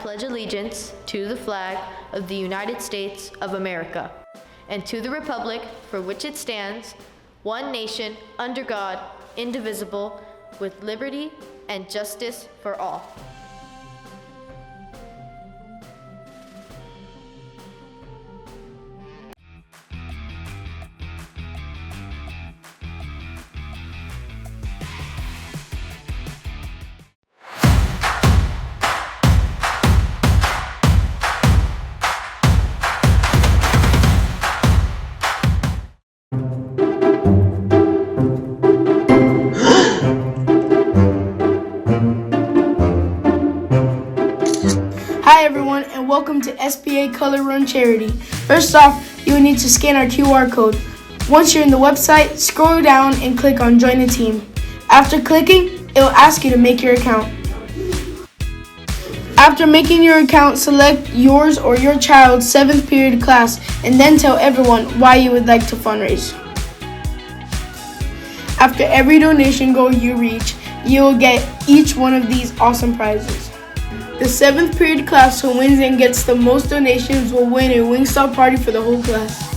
pledge allegiance to the flag of the United States of America and to the republic for which it stands, one nation, under God, indivisible, with liberty and justice for all. Hi everyone, and welcome to SBA Color Run Charity. First off, you will need to scan our QR code. Once you're in the website, scroll down and click on Join the Team. After clicking, it will ask you to make your account. After making your account, select yours or your child's 7th period class and then tell everyone why you would like to fundraise. After every donation goal you reach, you will get each one of these awesome prizes. The 7th period class who wins and gets the most donations will win a Wingstop party for the whole class.